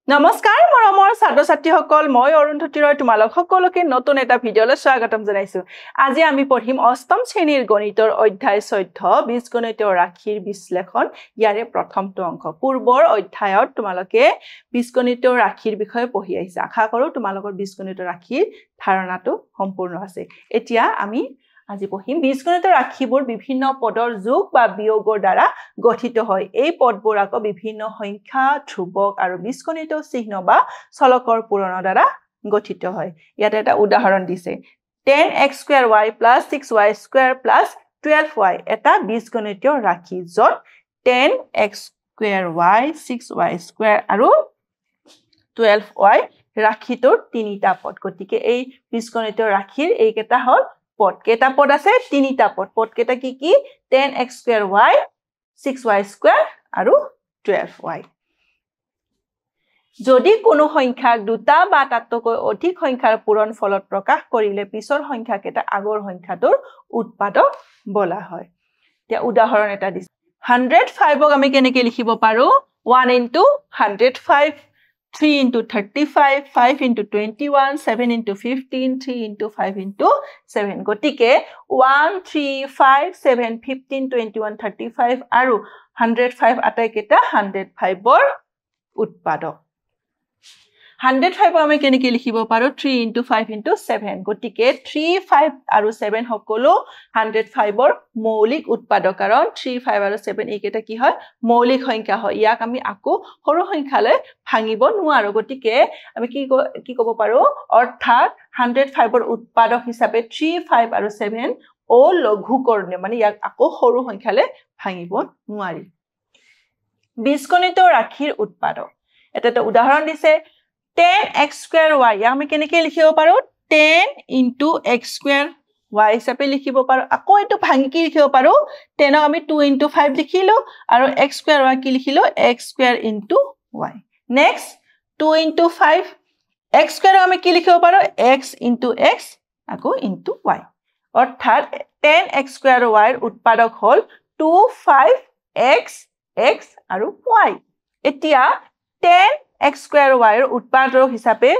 নমস্কাৰ মৰমৰ ছাত্ৰ-ছাত্ৰীসকল মই অৰুন্ধতী ৰয় তোমালোক সকলোকে নতুন এটা ভিডিঅলৈ স্বাগতম জনাইছো আজি আমি পঢ়িম অষ্টম শ্ৰেণীৰ গণিতৰ অধ্যায় 14 বীজগণিতৰ ৰাশিৰ বিশ্লেষণ ইয়াৰে প্ৰথমটো অংক পূৰ্বৰ অধ্যায়ত তোমালোকে বীজগণিতৰ ৰাশিৰ বিষয়ে পঢ়ি আহিছা আশা কৰো তোমালোকৰ বীজগণিতৰ ৰাশিৰ ধাৰণাটো সম্পূৰ্ণ আছে এতিয়া আমি আজি পঢ়িম বীজগণিতৰ ৰাশিবোৰ বিভিন্ন পদৰ যোগ বা বিয়োগৰ দ্বাৰা গঠিত হয় এই পদবোৰ আকৌ বিভিন্ন সংখ্যা ধ্ৰুৱক আৰু বীজগণিত চিহ্ন বা চলকৰ পূৰণৰ দ্বাৰা গঠিত হয় ইয়াতে এটা উদাহৰণ দিছে 10x² y 6y² 12y এটা বীজগণিতীয় ৰাশি যত 10x² y 6y² আৰু 12y ৰাশিটোৰ তিনিটা পদ গতিকে এই বীজগণিতীয় ৰাশিৰ এইকেইটা হল পদ কেইটা পদ আছে তিনিটা পদ কেইটা কি কি 10x² y 6y² আৰু 12y যদি কোনো সংখ্যাক দুটা বা তাতকৈ অধিক সংখ্যাৰ পূৰণফলত প্ৰকাশ কৰিলে পিছৰ সংখ্যাকেইটা আগৰ সংখ্যাটোৰ উৎপাদক বলা হয় এতিয়া উদাহৰণ এটা দিছে 105ক আমি কেনেকৈ লিখিব পাৰো 1 * 105 3 * 35 5 * 21 7 * 15 3 * 5 * 7 গতিকে 1 3 5 7 15 21 35 আৰু 105 আটাইকেইটা 105ৰ উৎপাদক 105 আমি কেনেকৈ লিখিব পাৰো 3 * 5 * 7 গতিকে 3 5 আৰু 7 সকলো 105ৰ মৌলিক উৎপাদক কাৰণ 3 5 আৰু 7 এইকেইটা কি হয় মৌলিক সংখ্যা হয় ইয়াক আমি আকৌ সৰু সংখ্যালৈ ভাঙিব নোৱাৰো গতিকে আমি কি ক'ব পাৰো অৰ্থাৎ 105ৰ উৎপাদক হিচাপে 3 5 আৰু 7 অলঘুকৰণীয় মানে ইয়াক আকৌ সৰু সংখ্যালৈ ভাঙিব নোৱাৰি বীজগণিতৰ ৰাশিৰ উৎপাদক এটা উদাহৰণ দিছে 10x² y আমি কেনেকৈ লিখিব পাৰো 10 * x² y হিচাপে লিখিব পাৰো আকৌ এটো ভাঙি কি লিখিব পাৰো 10ক আমি 2 * 5 লিখিলো আৰু x² y কি লিখিলো x² * y নেক্সট 2 * 5 x² আমি কি লিখিব পাৰো x * x আকৌ * y অৰ্থাৎ 10x² y ৰ উৎপাদক হল 2 5 x x আৰু y এতিয়া 10x² y ৰ উৎপাদক হিচাপে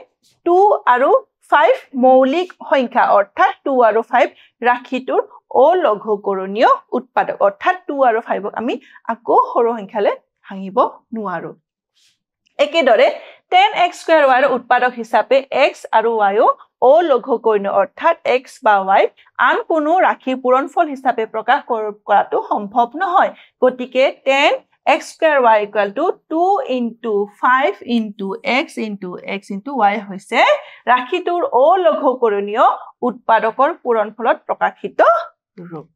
2 আৰু 5 মৌলিক সংখ্যা অৰ্থাৎ 2 আৰু 5 ৰাশিটোৰ অলঘুকৰণীয় উৎপাদক অৰ্থাৎ 2 আৰু 5ক আমি আকৌ সৰু সংখ্যালৈ ভাঙিব নোৱাৰো একেদৰে 10x² y ৰ উৎপাদক হিচাপে x আৰু y ও অলঘুকৰণীয় অৰ্থাৎ x বা y আন কোনো ৰাশিৰ পূৰণফল হিচাপে প্ৰকাশ কৰাটো সম্ভৱ নহয় গতিকে 10x² y = 2 * 5 * x * x * y হৈছে ৰাশিটোৰ অলঘুকৰণীয় উৎপাদকৰ পূৰণফলত প্ৰকাশিত ৰূপ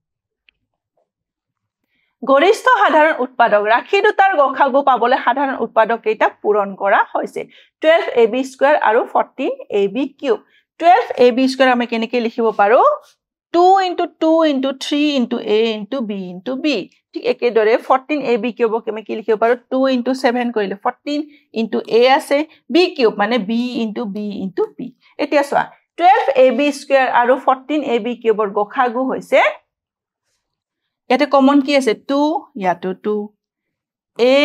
গৰিষ্ঠ সাধাৰণ উৎপাদক ৰাশি দুটাৰ গসাগু পাবলৈ সাধাৰণ উৎপাদক কেইটা পূৰণ কৰা হৈছে 12ab² আৰু 14ab³ 12ab² আমি কেনেকৈ লিখিব পাৰো 2 * 2 * 3 * a * b * b ঠিক একেদৰে 14ab³ আমি কি লিখিব পাৰো 2 * 7 কৰিলে 14 * a আছে b³ মানে b * b * b এতিয়া চোৱা 12ab² আৰু 14ab³ ৰ গসাগু হৈছে ইয়াতে কমন কি আছে 2 ইয়াতো 2 a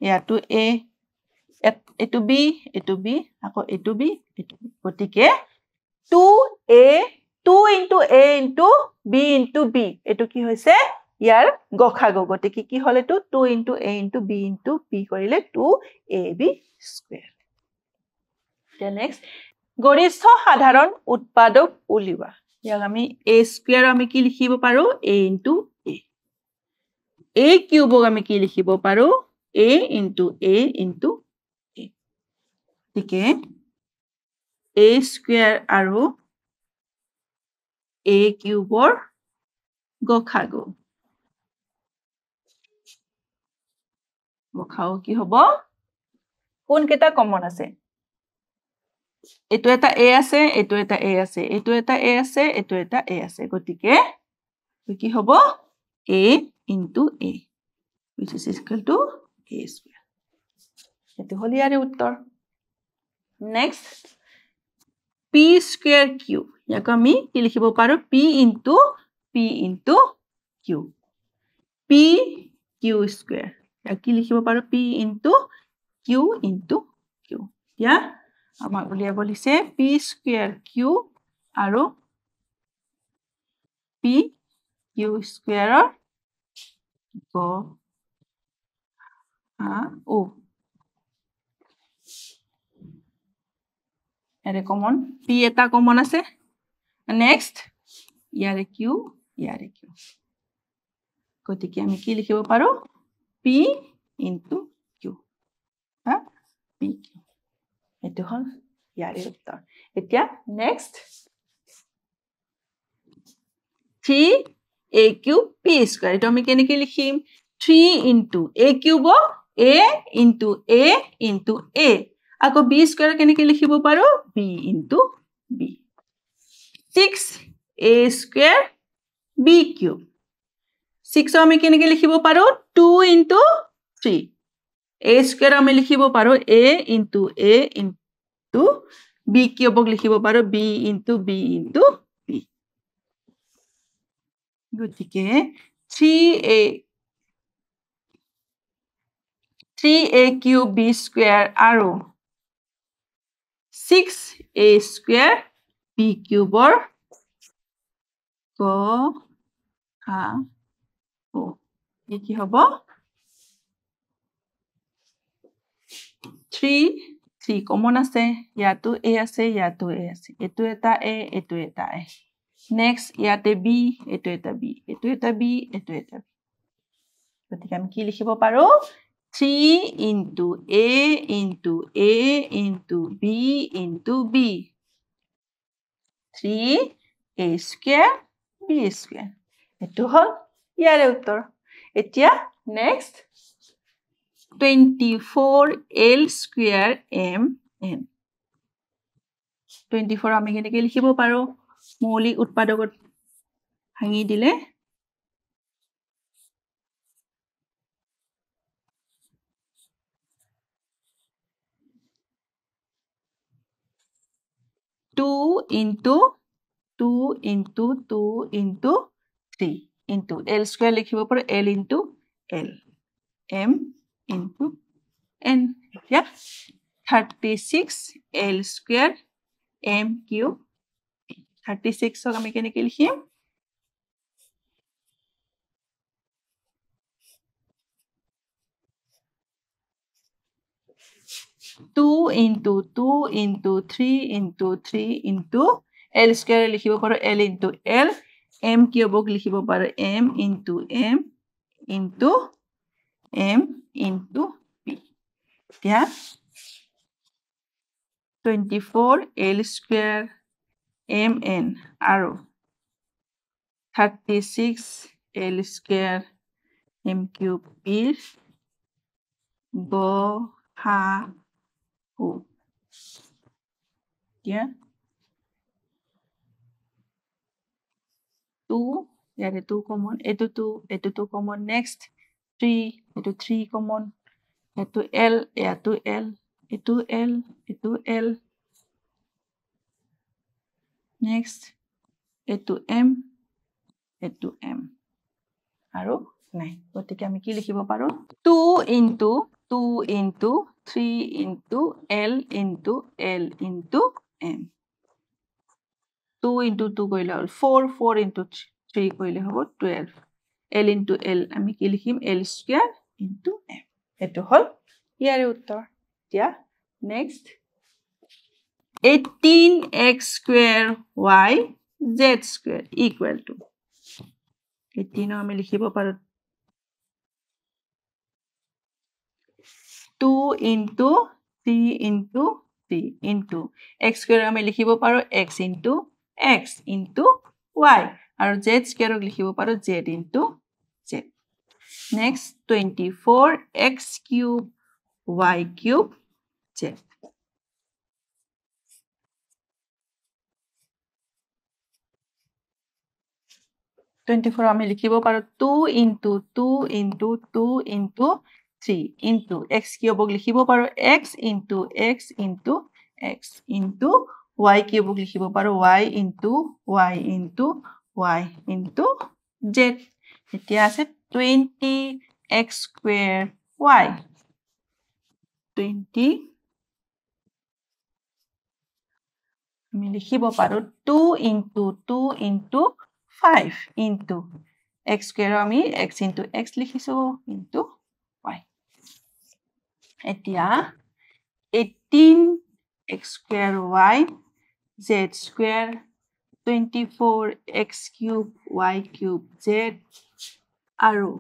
ইয়াতো a এটো b আকৌ এটো b গতিকে 2a 2 * a * b * b এটো কি হৈছে ইয়াৰ গসাগু গতিকে কি হল এটো 2 * a * b * b কৰিলে 2ab². নেক্সট গৰিষ্ঠ সাধাৰণ উৎপাদক উলিওৱা ইয়াক আমি a² আমি কি লিখিব পাৰো a * a a³ আমি কি লিখিব পাৰো a * a * a ঠিকে a² আৰু a³ ৰ গসাগু কি হ'ব কোন কেইটা কমন আছে এটো এটা a আছে এটো এটা a আছে এটো এটা a আছে এটো এটা a আছে গতিকে কি হ'ব a * a which is equal to a². এটো হল ইয়াৰ উত্তৰ নেক্সট p²q ইয়াক আমি কি লিখিব পাৰো p * q pq² ইয়াক কি লিখিব পাৰো p * q কিউ এতিয়া আমাক উলিয়াব দিছে পি স্কয়াৰ কিউ আৰু পি কিউ স্কয়াৰৰ গ ও এৰে কমন পি এটা কমন আছে নেক্সট ইয়াৰে কিউ গতিকে আমি কি লিখিব পাৰো P into Q P Q এটো হল ইয়াৰে উত্তৰ এতিয়া next 3 a cube p square এটো আমি কেনেকৈ লিখিম 3 into a cube a into a আকৌ b square কেনেকৈ লিখিব পাৰো b into b 6a square b cube 6 আমি কেনেকৈ লিখিব পাৰো 2 into 3 a square আমি লিখিব পাৰো a into b cube লিখিব পাৰো b into b গতিকে 3a cube b square আৰু 6a square b cube কি হ'ব 3 কমন আছে ইয়াতো a আছে ইয়াতো a আছে এটো এটা a এটো এটা a নেক্সট ইয়াতে b এটো এটা b এটো এটা b এটো এটা b গতিকে আমি কি লিখিব পাৰো 3 into a into a into b into b 3a square b square এটো হল ইয়াৰে উত্তৰ এতিয়া next 24l square m n 24 আমি কেনেকৈ লিখিব পাৰো মৌলিক উৎপাদকত ভাঙি দিলে 2 into 2 into 2 into 3 into l square লিখিব পাৰো l into l m into n yeah 36 l square m cube 36 ক আমি কেনেকৈ লিখিম 2 into 2 into 3 into 3 into l square লিখিব পাৰো l into l m cube লিখিব পাৰো m into m into m into p এতিয়া 24 l square mn আৰু 36 l square m cube p গ হা ও এতিয়া 2 ইয়াৰে 2 কমন এটো কমন নেক্সট 3 এটো 3 কমন এটো l এটো l এটো l এটো l নেক্সট এটো m এটো m আৰু নাই গতিকে আমি কি লিখিব পাৰো 2 into 2 into 3 into l into l into m 2 into 2 কৰিলে হ'ল 4 4 into 3 কৰিলে হ'ব 12 l into l আমি কি লিখিম l square into m এটো হ'ল ইয়াৰে উত্তৰ এতিয়া next 18x square y z square equal to 18 আমি লিখিব পাৰো 2 into 3 into 3 into x square আমি লিখিব পাৰো x into y আৰু z square লিখিব পাৰো z into z next 24x cube y cube z 24 আমি লিখিব পাৰো 2 into 2 into 2 into 3 into x cube লিখিব পাৰো x into x into x into y cube লিখিব পাৰো y into y into y into z এতিয়া আছে 20x square y 20 আমি লিখিব পাৰো 2 into 2 into 5 into x square আমি x into x লিখিছো into y এতিয়া 18 x square y z square 24 x cube y cube z আৰু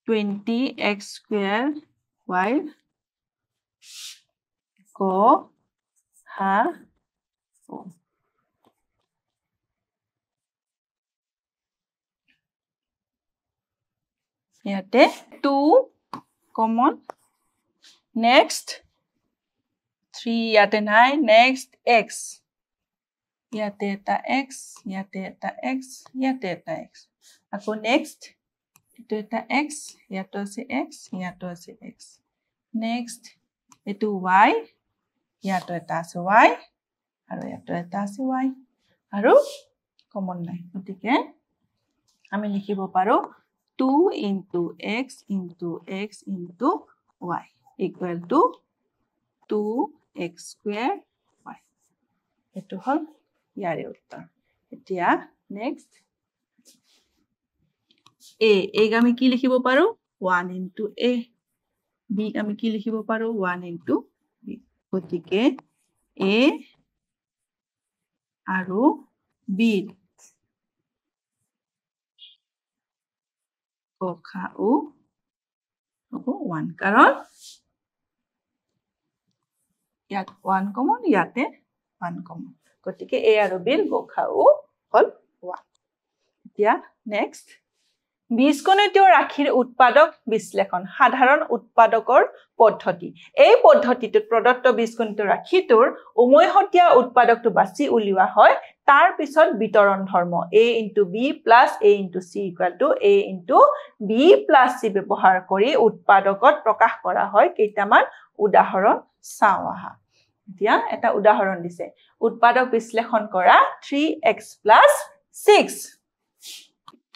20 x square y go ha o ইয়াতে 2 common next 3 ইয়াতে নাই next x ইয়াতে এটা x ইয়াতে এটা x ইয়াতে এটা x আকৌ next এটো এটা x ইয়াতো আছে x ইয়াতো আছে x next এটো y ইয়াতো এটা আছে y আৰু ইয়াতো এটা আছে y আৰু কমন নাই গতিকে আমি লিখিব পাৰো 2 into x into x into y equal to 2x square y এটো হল ইয়াৰে উত্তৰ এতিয়া next a আমি কি লিখিব পাৰো 1 into a b আমি কি লিখিব পাৰো 1 into b গতিকে a আৰু b গসাউ হ'ব 1 কাৰণ ইয়াত 1 কমন ইয়াতে 1 কমন গতিকে a আৰু b ৰ গসাউ হল 1 এতিয়া নেক্সট বীজগণিতীয় ৰাশিৰ উৎপাদক বিশ্লেষণ সাধাৰণ উৎপাদকৰ পদ্ধতি এই পদ্ধতিটোত প্ৰদত্ত বীজগণিতীয় ৰাশিটোৰ উমৈহতীয়া উৎপাদকটো বাছি উলিওৱা হয় তাৰ পিছত বিতৰণ ধৰ্ম a into b plus a into c equal to a into b plus c ব্যৱহাৰ কৰি উৎপাদকত প্ৰকাশ কৰা হয় কেইটামান উদাহৰণ চাও আহা এতিয়া এটা উদাহৰণ দিছে উৎপাদক বিশ্লেষণ কৰা 3x plus 6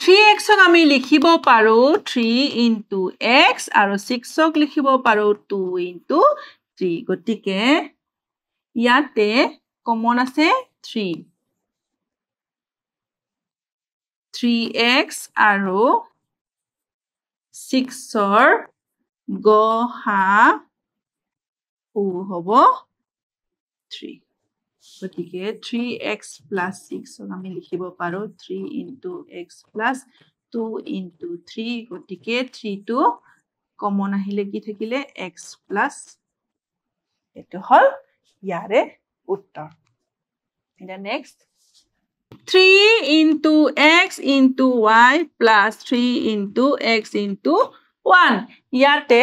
3x আমি লিখিব পাৰো 3 into x আৰু 6 লিখিব পাৰো 2 into 3 গতিকে ইয়াতে কমন আছে 3 3x আৰু 6ৰ গসাউ হ'ব 3 গতিকে 3x plus 6 আমি লিখিব পাৰো 3 into x plus 2 into 3 গতিকে 3 টো কমন আহিলে কি থাকিলে x plus এটো হল ইয়াৰে উত্তৰ এটা next 3 into x into y plus 3 into x into 1 ইয়াতে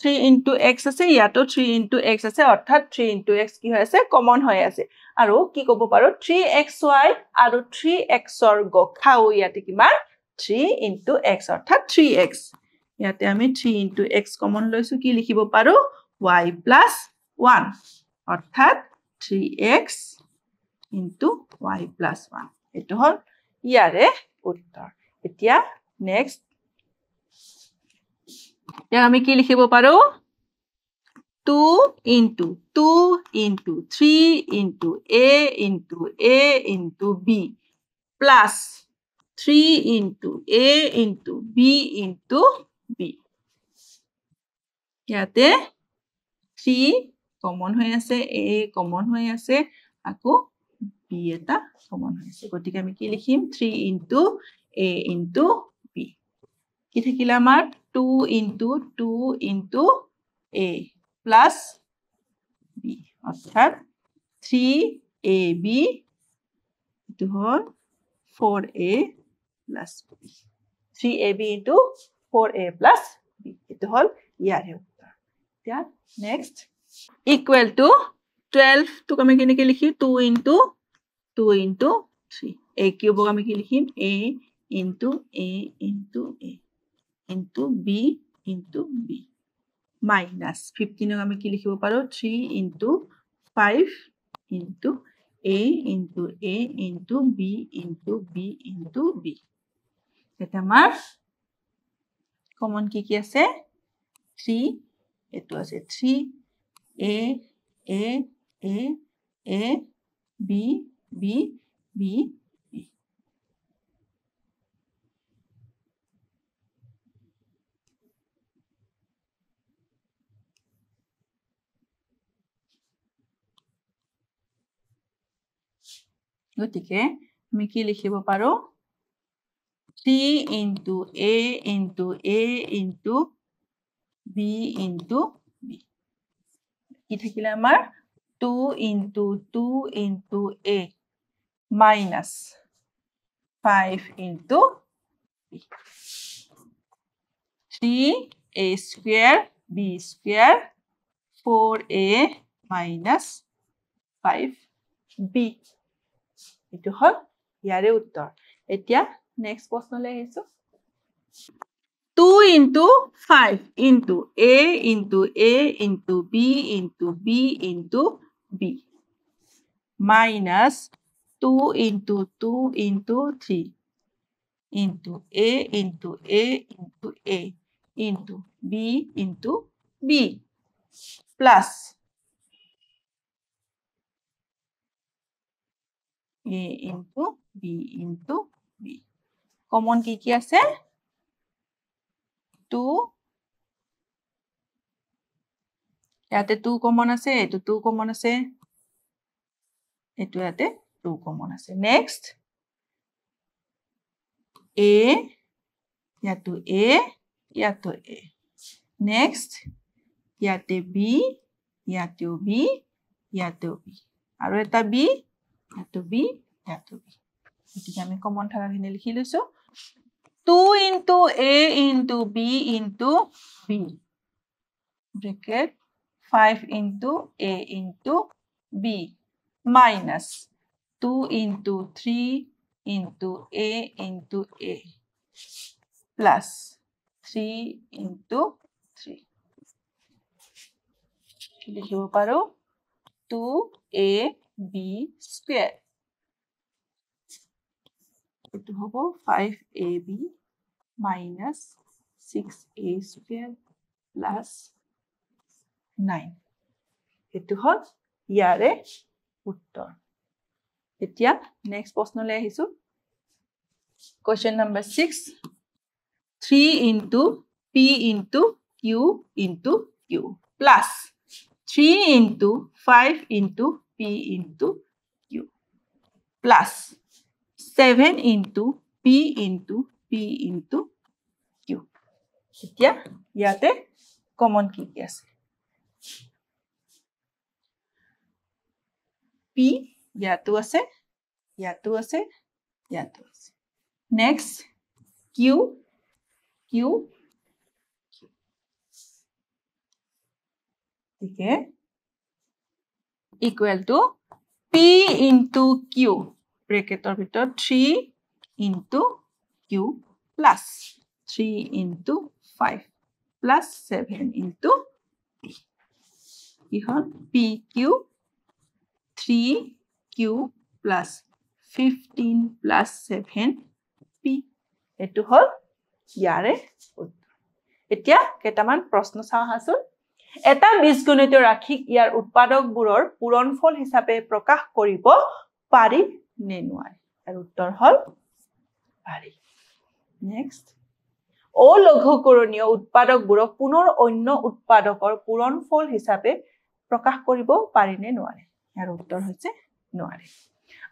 3 into x আছে ইয়াতো 3 into x আছে অৰ্থাৎ 3 into x কি হৈ আছে কমন হৈ আছে আৰু কি ক'ব পাৰো 3xy আৰু 3x ৰ গসাউ ইয়াতে কিমান 3 into x অৰ্থাৎ 3x ইয়াতে আমি 3 into x কমন লৈছো কি লিখিব পাৰো y plus 1 অৰ্থাৎ 3x into y plus 1 এটো হল ইয়াৰে উত্তৰ এতিয়া নেক্সট আমি কি লিখিব পাৰো 2 into 3 into a into b plus 3 into a into b into b ইয়াতে 3 কমন হৈ আছে a কমন হৈ আছে আকৌ b এটা কমন হৈ আছে গতিকে আমি কি লিখিম 3 into a into b কি থাকিল আমাৰ 2 into a plus b অর্থাৎ 3ab এটো হল 4a plus b 3ab into 4a plus b এটো হল ইয়াৰে উত্তৰ এতিয়া নেক্সট equal to 12 তো আমি কেনেকৈ লিখি 2 into 3 a কিউবক আমি কি লিখিম a into a into a into b into b minus 15 আমি কি লিখিব পাৰো 3 into 5 into a into a into b into b into b এটা আমাৰ কমন কি আছে 3 এটো আছে 3 a A B B B B গতিকে আমি কি লিখিব পাৰো 3 into A into A into B into B কি থাকিলে আমাৰ 2 into 2 into A minus 5 into B 3A square B square 4A minus 5B এটো হল ইয়াৰে উত্তৰ এতিয়া নেক্সট প্ৰশ্নলৈ আহিছো 2 into 5 into A into A into B into B into B minus 2 into 2 into 3 into A into A into A into B into B plus A into B into B common কি আছে 2 ইয়াতে 2 common আছে এটো 2 common আছে এটো ইয়াতে 2 common আছে next A ইয়াতো A ইয়াতো A next ইয়াতে B ইয়াতো B ইয়াতো B আৰু এটা B ইয়াতো B ইয়াতো B এটিকে আমি কমন থাকাখিনি লিখি লৈছো 2 into A into B into B bracket 5 into A into B minus 2 into 3 into A into A plus 3 into 3 লিখিব পাৰো 2AB square এটো হ'ব 5AB minus 6A square plus 9 এটো হল ইয়াৰে উত্তৰ এতিয়া নেক্সট প্ৰশ্নলৈ আহিছো question number 6 3 into P into Q into Q plus 3 into 5 into P into Q plus 7 into P into P into Q এতিয়া ইয়াতে কমন কি আছে P ইয়াতো আছে ইয়াতো আছে ইয়াতো আছে next Q Q Q ठीक है equal to P into Q ব্ৰেকেটৰ ভিতৰত 3 into Q plus 3 into 5 plus 7 into P কি হল PQ 3Q plus 15 plus 7P এটো হল ইয়াৰে উত্তৰ এতিয়া কেটামান প্ৰশ্ন চাও হাসুন এটা বীজগণিত ৰাশিক ইয়াৰ উৎপাদকবোৰৰ পূৰণফল হিচাপে প্ৰকাশ কৰিব পাৰি নে নোৱাৰি আৰু উত্তৰ হল পাৰি নেক্সট অলঘুকৰণীয় উৎপাদকবোৰক পুনৰ অন্য উৎপাদকৰ পূৰণফল হিচাপে প্ৰকাশ কৰিব পাৰি নে নোৱাৰি আৰু উত্তৰ হৈছে নোৱাৰি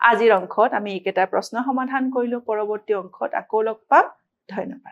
আজিৰ অংকত আমি একেটা প্ৰশ্ন সমাধান কৰিলো পৰৱৰ্তী অংকত আকৌ লগ পাম ধন্যবাদ